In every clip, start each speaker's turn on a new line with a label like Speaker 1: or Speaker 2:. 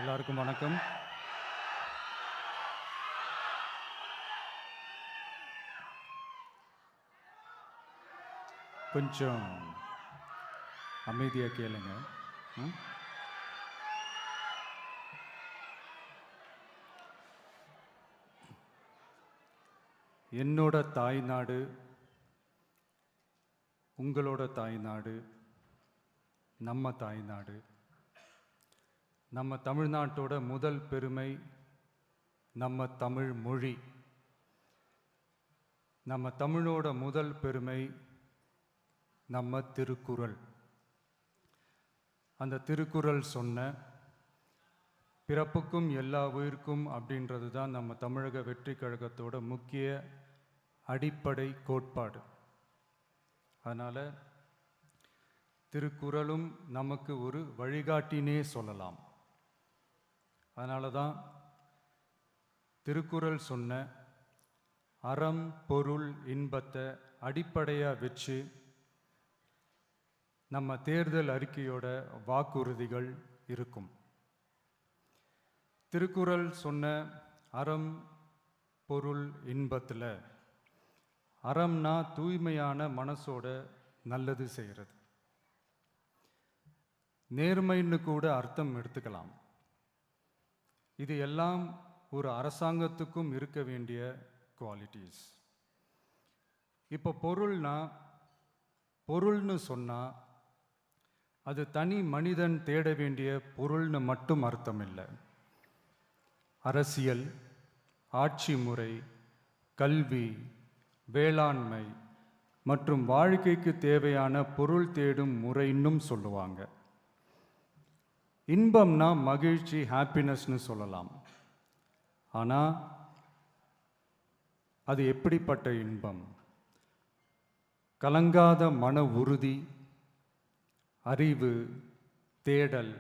Speaker 1: எல்லாருக்கும் வணக்கம். கொஞ்சம் அமைதியாக கேளுங்க. என்னோட தாய்நாடு, உங்களோட தாய்நாடு, நம்ம தாய்நாடு, நம்ம தமிழ்நாட்டோட முதல் பெருமை நம்ம தமிழ் மொழி. நம்ம தமிழோட முதல் பெருமை நம்ம திருக்குறள். அந்த திருக்குறள் சொன்ன பிறப்புக்கும் எல்லா உயிர்க்கும் அப்படின்றது தான் நம்ம தமிழக வெற்றி கழகத்தோட முக்கிய அடிப்படை கோட்பாடு. அதனால் திருக்குறளும் நமக்கு ஒரு வழிகாட்டினே சொல்லலாம். அதனால தான் திருக்குறள் சொன்ன அறம் பொருள் இன்பத்தை அடிப்படையாக வச்சு நம்ம தேர்தல் அறிக்கையோட வாக்குறுதிகள் இருக்கும். திருக்குறள் சொன்ன அறம் பொருள் இன்பத்தில் அறம்னா தூய்மையான மனசோட நல்லது செய்கிறது. நேர்மைன்னு கூட அர்த்தம் எடுத்துக்கலாம். இது எல்லாம் ஒரு அரசாங்கத்துக்கும் இருக்க வேண்டிய குவாலிட்டிஸ். இப்போ பொருள்னு சொன்னால் அது தனி மனிதன் தேட வேண்டிய பொருள்னு மட்டும் அர்த்தம் இல்லை. அரசியல், ஆட்சி முறை, கல்வி, வேளாண்மை மற்றும் வாழ்க்கைக்கு தேவையான பொருள் தேடும் முறைன்னும் சொல்லுவாங்க. இன்பம்னா மகிழ்ச்சி, ஹாப்பினஸ்னு சொல்லலாம். ஆனால் அது எப்படிப்பட்ட இன்பம்? கலங்காத மன உறுதி, அறிவு, தேடல்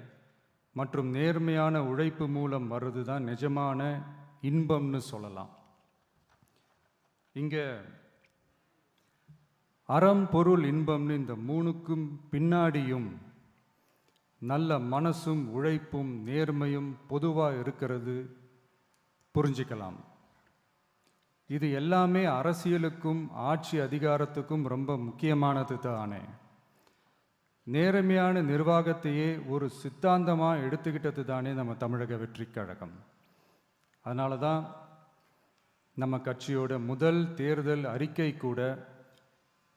Speaker 1: மற்றும் நேர்மையான உழைப்பு மூலம் வர்றது தான் நிஜமான இன்பம்னு சொல்லலாம். இங்கே அறம் பொருள் இன்பம்னு இந்த மூணுக்கும் பின்னாடியும் நல்ல மனசும் உழைப்பும் நேர்மையும் பொதுவாக இருக்கிறது புரிஞ்சிக்கலாம். இது எல்லாமே அரசியலுக்கும் ஆட்சி அதிகாரத்துக்கும் ரொம்ப முக்கியமானது தானே. நேர்மையான நிர்வாகத்தையே ஒரு சித்தாந்தமாக எடுத்துக்கிட்டது தானே நம்ம தமிழக வெற்றி கழகம். அதனால தான் நம்ம கட்சியோட முதல் தேர்தல் அறிக்கை கூட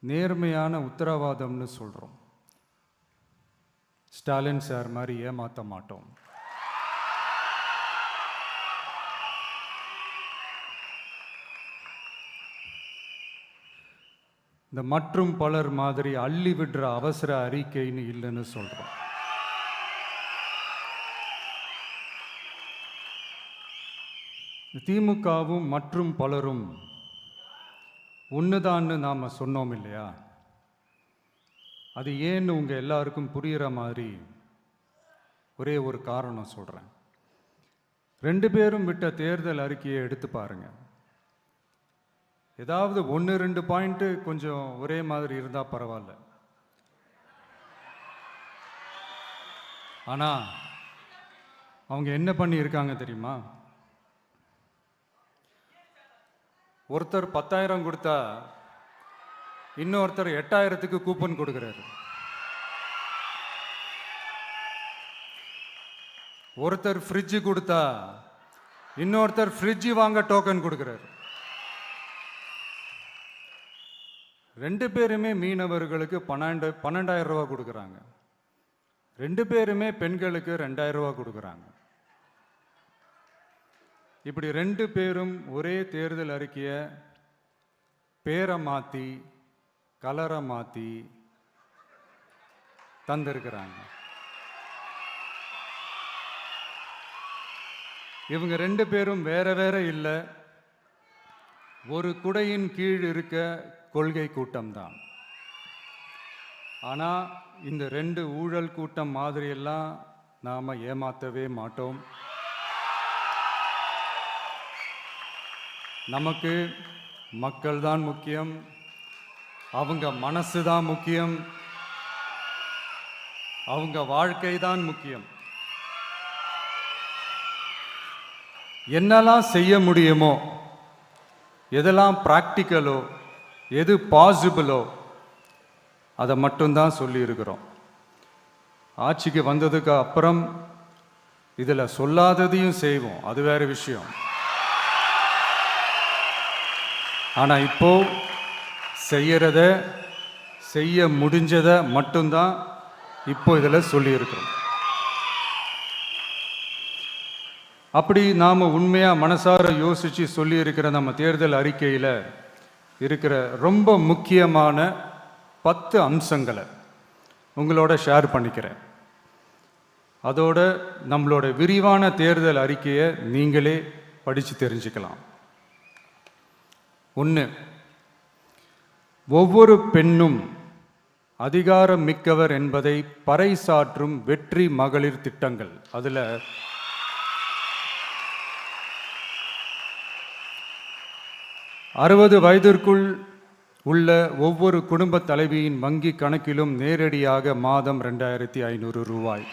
Speaker 1: நேர்மையான உத்தரவாதம்னு சொல்கிறோம். ஸ்டாலின் சார் மாதிரி ஏமாற்ற மாட்டோம். இந்த மற்றும் பலர் மாதிரி அள்ளி விடுற அவசர அறிக்கைன்னு இல்லைன்னு சொல்றோம். திமுகவும் மற்றும் பலரும் ஒண்ணுதான்னு நாம சொன்னோம் இல்லையா? அது ஏன்னு உங்க எல்லாருக்கும் புரியுற மாதிரி ஒரே ஒரு காரணம் சொல்றேன். 2 பேரும் விட்ட தேர்தல் அறிக்கையை எடுத்து பாருங்க. ஏதாவது 1-2 பாயிண்ட் கொஞ்சம் ஒரே மாதிரி இருந்தா பரவாயில்ல. ஆனா அவங்க என்ன பண்ணி இருக்காங்க தெரியுமா? ஒருத்தர் 10,000 கொடுத்தா இன்னொருத்தர் 8,000க்கு கூப்பன் கொடுக்கிறாரு. ஒருத்தர் ஃப்ரிட்ஜ் கொடுத்தா இன்னொருத்தர் ஃப்ரிட்ஜ் வாங்க டோக்கன் கொடுக்கிறாரு. 2 பேருமே மீனவர்களுக்கு 12,000 ரூபா கொடுக்குறாங்க. 2 பேருமே பெண்களுக்கு 2,000 ரூபா கொடுக்குறாங்க. இப்படி 2 பேரும் ஒரே தேர்தல் அறிக்கையை பேரை மாற்றி கலரை மாற்றி தந்திருக்கிறாங்க. இவங்க 2 பேரும் வேற வேற இல்லை, ஒரு குடையின் கீழ் இருக்க கொள்கை கூட்டம்தான். ஆனால் இந்த 2 ஊழல் கூட்டம் மாதிரியெல்லாம் நாம் ஏமாற்றவே மாட்டோம். நமக்கு மக்கள் தான் முக்கியம், அவங்க மனசு தான் முக்கியம், அவங்க வாழ்க்கை தான் முக்கியம். என்னெல்லாம் செய்ய முடியுமோ, எதெல்லாம் ப்ராக்டிக்கலோ, எது பாசிபிளோ அதை மட்டும்தான் சொல்லியிருக்கிறோம். ஆட்சிக்கு வந்ததுக்கு அப்புறம் இதில் சொல்லாததையும் செய்வோம், அது வேற விஷயம். ஆனால் இப்போ செய்யறத, செய்ய முடிஞ்சதை மட்டும்தான் இப்போ இதில் சொல்லியிருக்கிறோம். அப்படி நாம் உண்மையாக மனசார யோசித்து சொல்லியிருக்கிற நம்ம தேர்தல் அறிக்கையில் இருக்கிற ரொம்ப முக்கியமான 10 அம்சங்களை உங்களோட ஷேர் பண்ணிக்கிறேன். அதோட நம்மளோட விரிவான தேர்தல் அறிக்கையை நீங்களே படித்து தெரிஞ்சுக்கலாம். 1, ஒவ்வொரு பெண்ணும் அதிகாரம் மிக்கவர் என்பதை பறைசாற்றும் வெற்றி மகளிர் திட்டங்கள். அதில் 60 வயதிற்குள் உள்ள ஒவ்வொரு குடும்ப தலைவியின் வங்கி கணக்கிலும் நேரடியாக மாதம் 2500 ரூபாய்.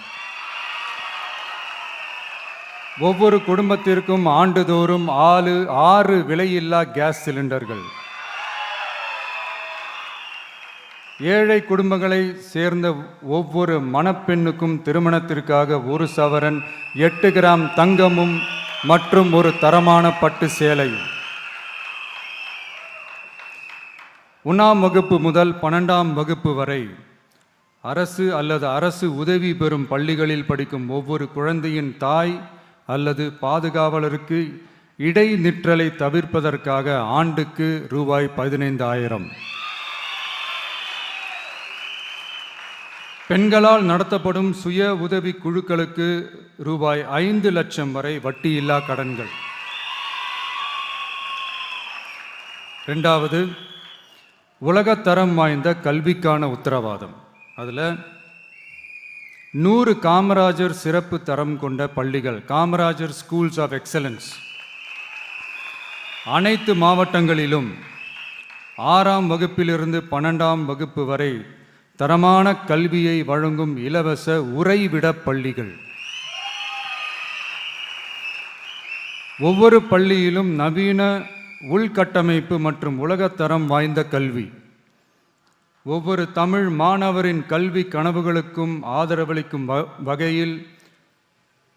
Speaker 1: ஒவ்வொரு குடும்பத்திற்கும் ஆண்டுதோறும் 6 விலையில்லா கேஸ் சிலிண்டர்கள். ஏழை குடும்பங்களை சேர்ந்த ஒவ்வொரு மணப்பெண்ணுக்கும் திருமணத்திற்காக 1 சவரன் 8 கிராம் தங்கமும் மற்றும் ஒரு தரமான பட்டு சேலையும். 1ஆம் வகுப்பு முதல் 12ஆம் வகுப்பு வரை அரசு அல்லது அரசு உதவி பெறும் பள்ளிகளில் படிக்கும் ஒவ்வொரு குழந்தையின் தாய் அல்லது பாதுகாவலருக்கு இடைநிற்றலை தவிர்ப்பதற்காக ஆண்டுக்கு ரூபாய் 15,000. பெண்களால் நடத்தப்படும் சுய உதவி குழுக்களுக்கு ரூபாய் 5 லட்சம் வரை வட்டியில்லா கடன்கள். 2வது, உலகத்தரம் வாய்ந்த கல்விக்கான உத்தரவாதம். அதில் 100 காமராஜர் சிறப்பு தரம் கொண்ட பள்ளிகள், காமராஜர் ஸ்கூல்ஸ் ஆஃப் எக்ஸலன்ஸ், அனைத்து மாவட்டங்களிலும் 6ஆம் வகுப்பிலிருந்து 12ஆம் வகுப்பு வரை தரமான கல்வியை வழங்கும் இலவச உறைவிட பள்ளிகள். ஒவ்வொரு பள்ளியிலும் நவீன உள்கட்டமைப்பு மற்றும் உலகத்தரம் வாய்ந்த கல்வி. ஒவ்வொரு தமிழ் மாணவரின் கல்வி கனவுகளுக்கும் ஆதரவளிக்கும் வகையில்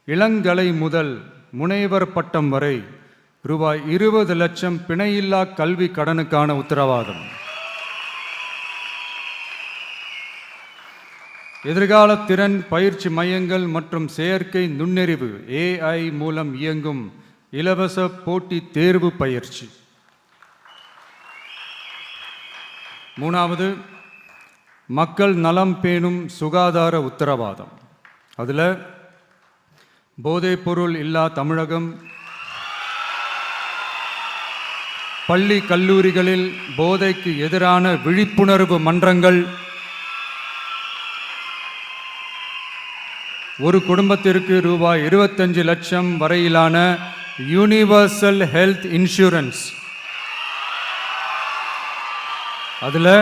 Speaker 1: இளங்கலை முதல் முனைவர் பட்டம் வரை ரூபாய் 20 லட்சம் பிணையில்லா கல்வி கடனுக்கான உத்தரவாதம். எதிர்கால திறன் பயிற்சி மையங்கள் மற்றும் செயற்கை நுண்ணறிவு AI மூலம் இயங்கும் இலவச போட்டி தேர்வு பயிற்சி. 3வது, மக்கள் நலம் பேணும் சுகாதார உத்தரவாதம். அதில் போதைப்பொருள் இல்லா தமிழகம், பள்ளி கல்லூரிகளில் போதைக்கு எதிரான விழிப்புணர்வு மன்றங்கள், ஒரு குடும்பத்திற்கு ரூபாய் 25 லட்சம் வரையிலான யூனிவர்சல் ஹெல்த் இன்சூரன்ஸ். அதில்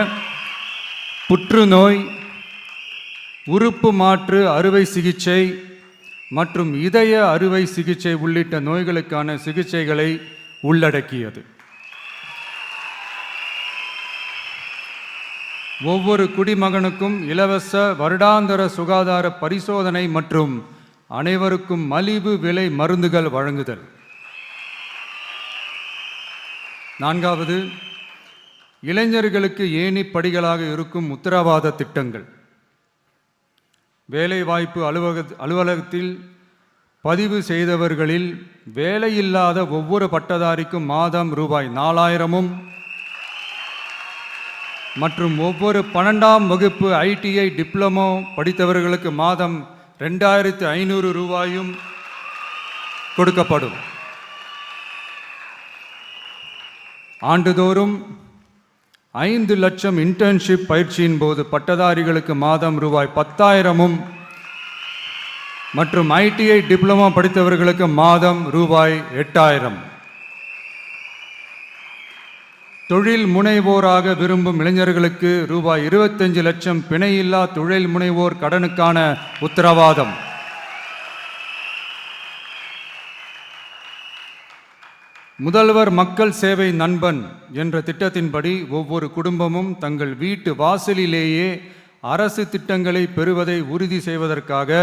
Speaker 1: புற்றுநோய், உறுப்பு மாற்று அறுவை சிகிச்சை மற்றும் இதய அறுவை சிகிச்சை உள்ளிட்ட நோய்களுக்கான சிகிச்சைகளை உள்ளடக்கியது. ஒவ்வொரு குடிமகனுக்கும் இலவச வருடாந்திர சுகாதார பரிசோதனை மற்றும் அனைவருக்கும் மலிவு விலை மருந்துகள் வழங்குதல். 4வது, இளைஞர்களுக்கு ஏணிப்படிகளாக இருக்கும் உத்தரவாத திட்டங்கள். வேலைவாய்ப்பு அலுவலகத்தில் பதிவு செய்தவர்களில் வேலையில்லாத ஒவ்வொரு பட்டதாரிக்கும் மாதம் ரூபாய் 4,000 மற்றும் ஒவ்வொரு 12ஆம் வகுப்பு ITI டிப்ளமோ படித்தவர்களுக்கு மாதம் 2,500 ரூபாயும் கொடுக்கப்படும். ஆண்டுதோறும் 5 லட்சம் இன்டர்ன்ஷிப் பயிற்சியின் போது பட்டதாரிகளுக்கு மாதம் ரூபாய் 10,000 மற்றும் ITI டிப்ளமோ படித்தவர்களுக்கு மாதம் ரூபாய் 8,000. தொழில் முனைவோராக விரும்பும் இளைஞர்களுக்கு ரூபாய் 25 லட்சம் பிணையில்லா தொழில் முனைவோர் கடனுக்கான உத்தரவாதம். முதல்வர் மக்கள் சேவை நண்பன் என்ற திட்டத்தின்படி ஒவ்வொரு குடும்பமும் தங்கள் வீட்டு வாசலிலேயே அரசு திட்டங்களை பெறுவதை உறுதி செய்வதற்காக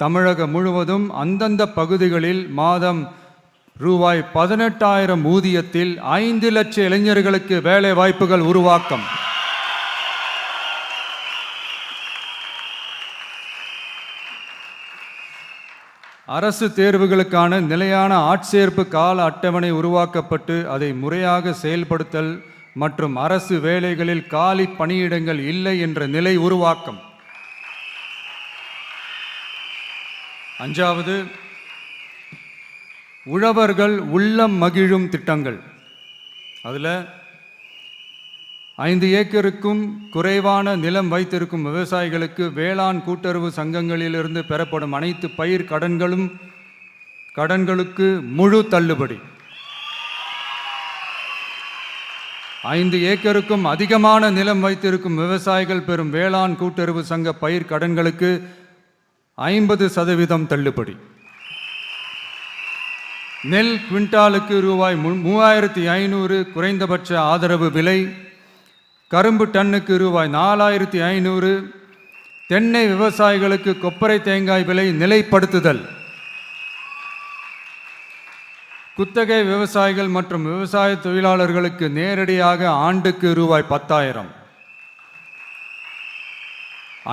Speaker 1: தமிழகம் முழுவதும் அந்தந்த பகுதிகளில் மாதம் ரூபாய் 18,000 ஊதியத்தில் 5 லட்சம் இளைஞர்களுக்கு வேலை வாய்ப்புகள் உருவாக்கம். அரசு தேர்வுகளுக்கான நிலையான ஆட்சேர்ப்பு கால அட்டவணை உருவாக்கப்பட்டு அதை முறையாக செயல்படுத்தல் மற்றும் அரசு வேலைகளில் காலி பணியிடங்கள் இல்லை என்ற நிலை உருவாக்கம். 5வது, உழவர்கள் உள்ளம் மகிழும் திட்டங்கள். அதில் 5 ஏக்கருக்கும் குறைவான நிலம் வைத்திருக்கும் விவசாயிகளுக்கு வேளாண் கூட்டுறவு சங்கங்களிலிருந்து பெறப்படும் அனைத்து பயிர் கடன்களுக்கு முழு தள்ளுபடி. 5 ஏக்கருக்கும் அதிகமான நிலம் வைத்திருக்கும் விவசாயிகள் பெறும் வேளாண் கூட்டுறவு சங்க பயிர் கடன்களுக்கு 50% தள்ளுபடி. நெல் குவிண்டாலுக்கு ரூபாய் 3,500 குறைந்தபட்ச ஆதரவு விலை. கரும்பு டன்னுக்கு ரூபாய் 4,500. தென்னை விவசாயிகளுக்கு கொப்பரை தேங்காய் விலை நிலைப்படுத்துதல். குத்தகை விவசாயிகள் மற்றும் விவசாய தொழிலாளர்களுக்கு நேரடியாக ஆண்டுக்கு ரூபாய் 10,000.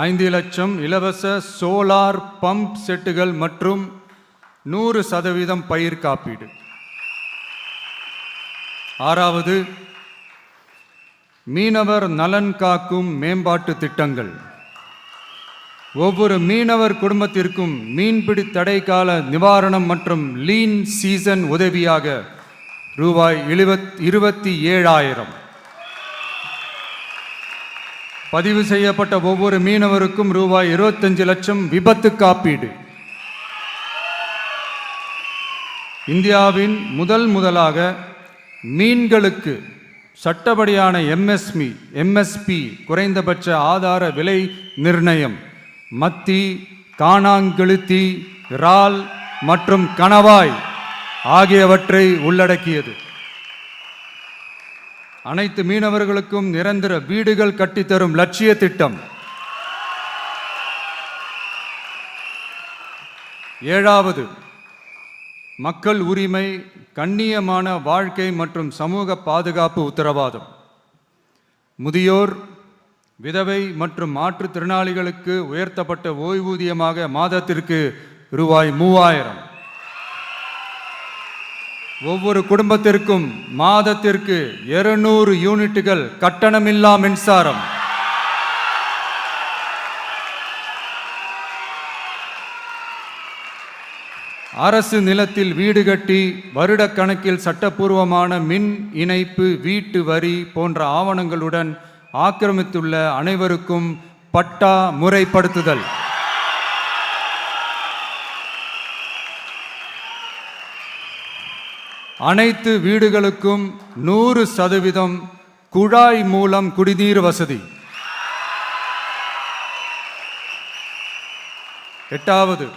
Speaker 1: 5 லட்சம் இலவச சோலார் பம்ப் செட்டுகள் மற்றும் 100% பயிர் காப்பீடு. 6வது, மீனவர் நலன் காக்கும் மேம்பாட்டு திட்டங்கள். ஒவ்வொரு மீனவர் குடும்பத்திற்கும் மீன்பிடி தடை கால நிவாரணம் மற்றும் லீன் சீசன் உதவியாக ரூபாய் 27,000. பதிவு செய்யப்பட்ட ஒவ்வொரு மீனவருக்கும் ரூபாய் 25 லட்சம் விபத்து காப்பீடு. இந்தியாவின் முதலாக மீன்களுக்கு சட்டப்படியான எம்எஸ்பி குறைந்தபட்ச ஆதார விலை நிர்ணயம் மத்தி, காணாங்கெளுத்தி, இறால் மற்றும் கணவாய் ஆகியவற்றை உள்ளடக்கியது. அனைத்து மீனவர்களுக்கும் நிரந்தர வீடுகள் கட்டித்தரும் லட்சிய திட்டம். 7வது, மக்கள் உரிமை, கண்ணியமான வாழ்க்கை மற்றும் சமூக பாதுகாப்பு உத்தரவாதம். முதியோர், விதவை மற்றும் மாற்றுத்திறனாளிகளுக்கு உயர்த்தப்பட்ட ஓய்வூதியமாக மாதத்திற்கு ரூபாய் 3,000. ஒவ்வொரு குடும்பத்திற்கும் மாதத்திற்கு 200 யூனிட்டுகள் கட்டணமில்லா மின்சாரம். அரசு நிலத்தில் வீடு கட்டி வருடக்கணக்கில் சட்டப்பூர்வமான மின் இணைப்பு, வீட்டு வரி போன்ற ஆவணங்களுடன் ஆக்கிரமித்துள்ள அனைவருக்கும் பட்டா முறைப்படுத்துதல். அனைத்து வீடுகளுக்கும் 100% குழாய் மூலம் குடிநீர் வசதி. 8வது,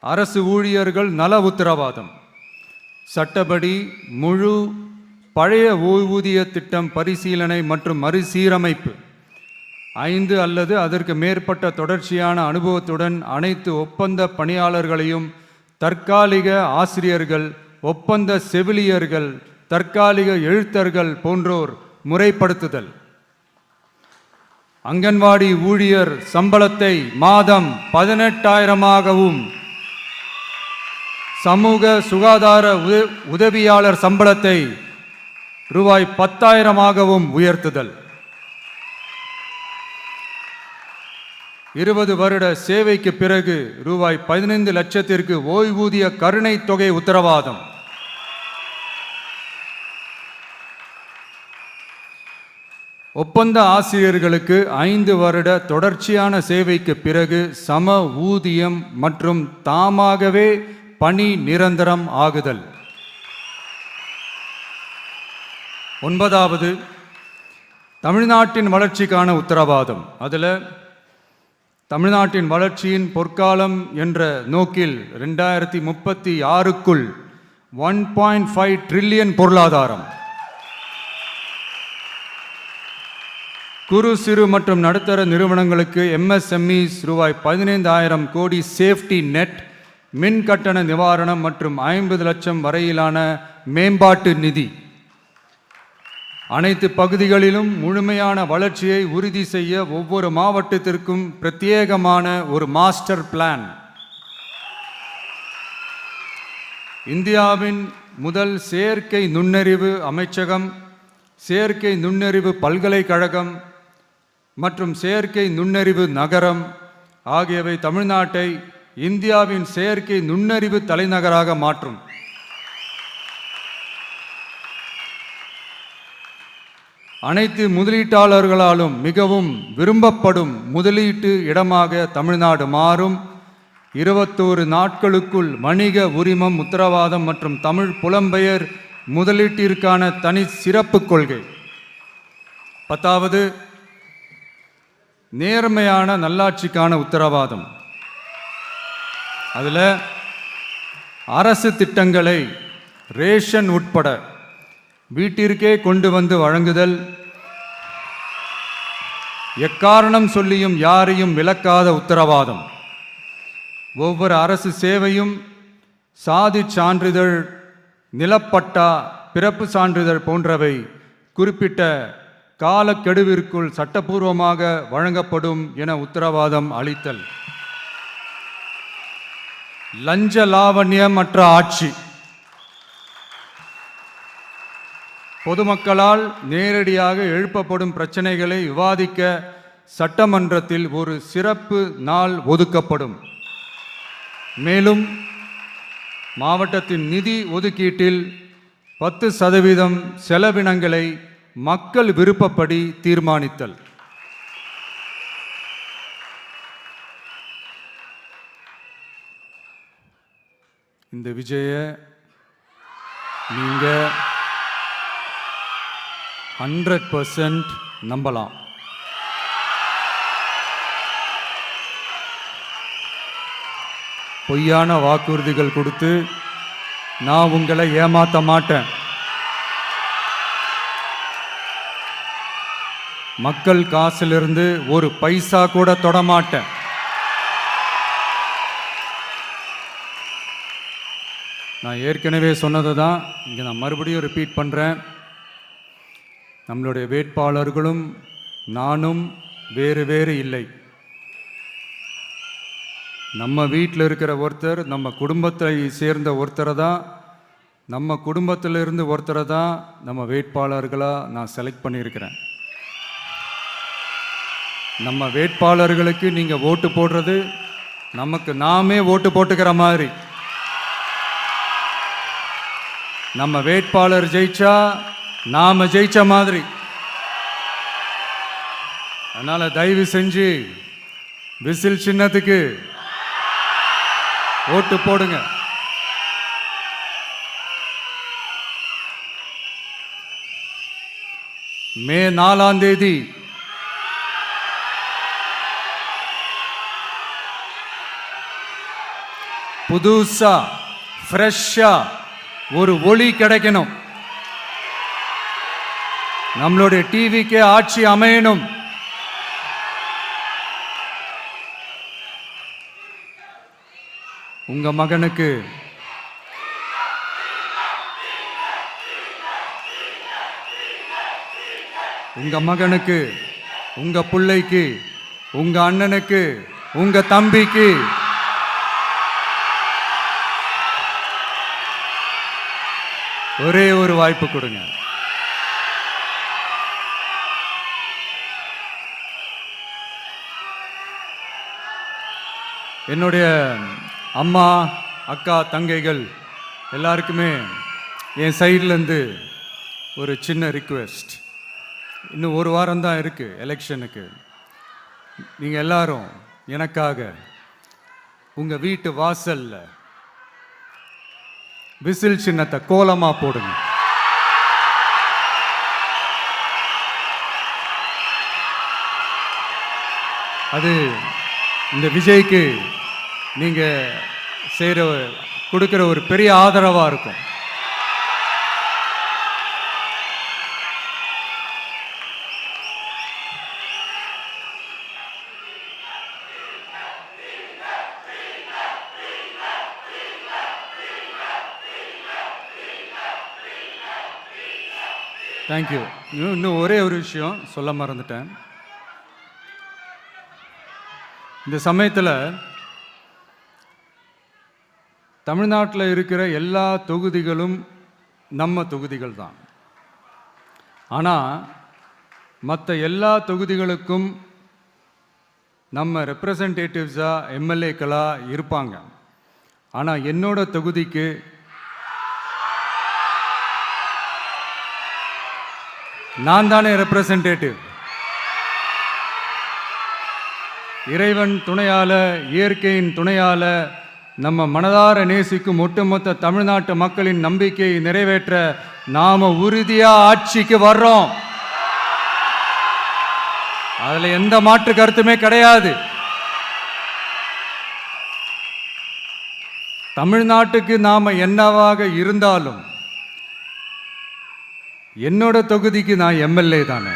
Speaker 1: அரசு ஊழியர்கள் நல உத்தரவாதம். சட்டப்படி முழு பழைய ஓய்வூதிய திட்டம் பரிசீலனை மற்றும் மறுசீரமைப்பு. 5 அல்லது அதற்கு மேற்பட்ட தொடர்ச்சியான அனுபவத்துடன் அனைத்து ஒப்பந்த பணியாளர்களையும் தற்காலிக ஆசிரியர்கள், ஒப்பந்த செவிலியர்கள், தற்காலிக எழுத்தர்கள் போன்றோர் முறைப்படுத்துதல். அங்கன்வாடி ஊழியர் சம்பளத்தை மாதம் 18,000ஆகவும், சமூக சுகாதார உதவியாளர் சம்பளத்தை ரூபாய் 10,000ஆகவும் உயர்த்துதல். 20 வருட சேவைக்கு பிறகு ரூபாய் 15 லட்சத்திற்கு ஓய்வூதிய கருணை தொகை உத்தரவாதம். ஒப்பந்த ஆசிரியர்களுக்கு 5 வருட தொடர்ச்சியான சேவைக்கு பிறகு சம ஊதியம் மற்றும் தாமாகவே பணி நிரந்தரம் ஆகுதல். 9வது, தமிழ்நாட்டின் வளர்ச்சிக்கான உத்தரவாதம். அதில் தமிழ்நாட்டின் வளர்ச்சியின் பொற்காலம் என்ற நோக்கில் 2036க்குள் 1.5 ட்ரில்லியன் பொருளாதாரம். குறு சிறு மற்றும் நடுத்தர நிறுவனங்களுக்கு MSMEs ரூபாய் 15,000 கோடி சேஃப்டி நெட், மின் கட்டண நிவாரணம் மற்றும் 50 லட்சம் வரையிலான மேம்பாட்டு நிதி. அனைத்து பகுதிகளிலும் முழுமையான வளர்ச்சியை உறுதி செய்ய ஒவ்வொரு மாவட்டத்திற்கும் பிரத்யேகமான ஒரு மாஸ்டர் பிளான். இந்தியாவின் முதல் செயற்கை நுண்ணறிவு அமைச்சகம், செயற்கை நுண்ணறிவு பல்கலைக்கழகம் மற்றும் செயற்கை நுண்ணறிவு நகரம் ஆகியவை தமிழ்நாட்டை இந்தியாவின் செயற்கை நுண்ணறிவு தலைநகராக மாற்றும். அனைத்து முதலீட்டாளர்களாலும் மிகவும் விரும்பப்படும் முதலீட்டு இடமாக தமிழ்நாடு மாறும். 21 நாட்களுக்குள் வணிக உரிமம் உத்தரவாதம் மற்றும் தமிழ் புலம்பெயர் முதலீட்டிற்கான தனி சிறப்பு கொள்கை. 10வது, நேர்மையான நல்லாட்சிக்கான உத்தரவாதம். அதில் அரசு திட்டங்களை ரேஷன் உட்பட வீட்டிற்கே கொண்டு வந்து வழங்குதல், எக்காரணம் சொல்லியும் யாரையும் விலக்காத உத்தரவாதம். ஒவ்வொரு அரசு சேவையும் சாதி சான்றிதழ், நிலப்பட்டா, பிறப்பு சான்றிதழ் போன்றவை குறிப்பிட்ட காலக்கெடுவிற்குள் சட்டப்பூர்வமாக வழங்கப்படும் என உத்தரவாதம் அளித்தல். லஞ்ச லாவண்யமற்ற ஆட்சி. பொதுமக்களால் நேரடியாக எழுப்பப்படும் பிரச்சனைகளை விவாதிக்க சட்டமன்றத்தில் ஒரு சிறப்பு நாள் ஒதுக்கப்படும். மேலும் மாவட்டத்தின் நிதி ஒதுக்கீட்டில் 10% செலவினங்களை மக்கள் விருப்பப்படி தீர்மானித்தல். இந்த விஜய நீங்க 100% நம்பலாம். பொய்யான வாக்குறுதிகள் கொடுத்து நான் உங்களை ஏமாற்ற மாட்டேன். மக்கள் காசிலிருந்து ஒரு பைசா கூட தொடமாட்டேன். நான் ஏற்கனவே சொன்னது தான் இங்கே நான் மறுபடியும் ரிப்பீட் பண்ணுறேன். நம்மளுடைய வேட்பாளர்களும் நானும் வேறு வேறு இல்லை. நம்ம வீட்டில் இருக்கிற ஒருத்தர், நம்ம குடும்பத்தை சேர்ந்த ஒருத்தரை தான், நம்ம குடும்பத்திலிருந்து ஒருத்தரை தான் நம்ம வேட்பாளர்களாக நான் செலக்ட் பண்ணியிருக்கிறேன். நம்ம வேட்பாளர்களுக்கு நீங்கள் ஓட்டு போடுறது நமக்கு நாமே ஓட்டு போட்டுக்கிற மாதிரி. நம்ம வேட்பாளர் ஜெயிச்சா நாம ஜெயிச்ச மாதிரி. அதனால தயவு செஞ்சு விசில் சின்னத்துக்கு ஓட்டு போடுங்க. மே 4ஆம் தேதி புதுசா ஃப்ரெஷ்ஷா ஒரு ஒளி கிடைக்கணும். நம்மளுடைய டிவிக்கே ஆட்சி அமையணும். உங்க மகனுக்கு உங்க பிள்ளைக்கு, உங்க அண்ணனுக்கு, உங்க தம்பிக்கு ஒரே ஒரு வாய்ப்பு கொடுங்க. என்னுடைய அம்மா, அக்கா, தங்கைகள் எல்லாருக்குமே என் சைட்லேருந்து ஒரு சின்ன ரிக்வெஸ்ட். இன்னும் ஒரு வாரம் தான் இருக்குது எலெக்ஷனுக்கு. நீங்கள் எல்லாரும் எனக்காக உங்கள் வீட்டு வாசல்ல விசில் சின்னத்தை கோலமா போடுங்க. அது இந்த விஜய்க்கு நீங்க கொடுக்கிற ஒரு பெரிய ஆதரவா இருக்கும். தேங்க்யூ. இன்னும் ஒரே ஒரு விஷயம் சொல்ல மறந்துட்டேன். இந்த சமயத்தில் தமிழ்நாட்டில் இருக்கிற எல்லா தொகுதிகளும் நம்ம தொகுதிகள் தான். ஆனால் மற்ற எல்லா தொகுதிகளுக்கும் நம்ம ரெப்ரசன்டேட்டிவ்ஸாக எம்எல்ஏக்களாக இருப்பாங்க. ஆனால் என்னோட தொகுதிக்கு நான் தானே ரெப்ரசன்டேட்டிவ். இறைவன் துணையால, இயற்கையின் துணையால, நம்ம மனதார நேசிக்கும் ஒட்டுமொத்த தமிழ்நாட்டு மக்களின் நம்பிக்கையை நிறைவேற்ற நாம உறுதியா ஆட்சிக்கு வர்றோம். அதுல எந்த மாற்று கருத்துமே கிடையாது. தமிழ்நாட்டுக்கு நாம என்னவாக இருந்தாலும் என்னோட தொகுதிக்கு நான் எம்எல்ஏ தானே.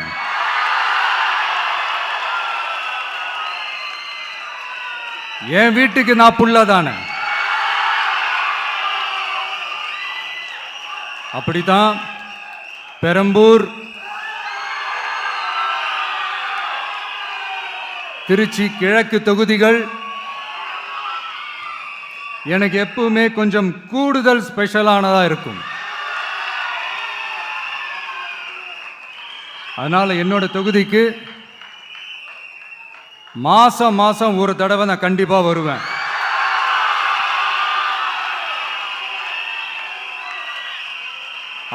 Speaker 1: என் வீட்டுக்கு நான் புள்ள தானே. அப்படித்தான் பெரம்பூர், திருச்சி கிழக்கு தொகுதிகள் எனக்கு எப்பவுமே கொஞ்சம் கூடுதல் ஸ்பெஷலானதா இருக்கும். அதனால என்னோட தொகுதிக்கு மாசம் மாசம் ஒரு தடவை நான் கண்டிப்பா வருவேன்.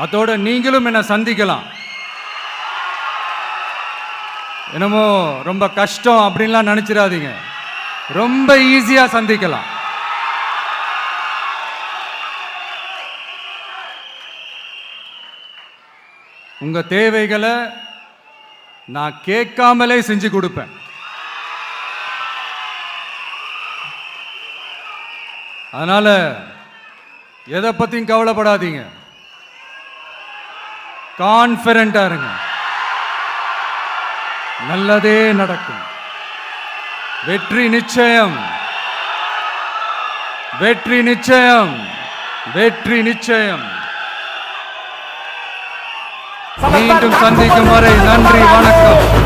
Speaker 1: அதோட நீங்களும் என்ன சந்திக்கலாம். என்னமோ ரொம்ப கஷ்டம் அப்படின்லாம் நினைச்சிடாதீங்க. ரொம்ப ஈஸியா சந்திக்கலாம். உங்க தேவைகளை நான் கேட்காமலே செஞ்சு கொடுப்பேன். அதனால எதை பத்தியும் கவலைப்படாதீங்க. கான்ஃபிடென்ட்டா இருங்க. நல்லதே நடக்கும். வெற்றி நிச்சயம், வெற்றி நிச்சயம், வெற்றி நிச்சயம். மீண்டும் சந்திக்கும் வரை நன்றி, வணக்கம்.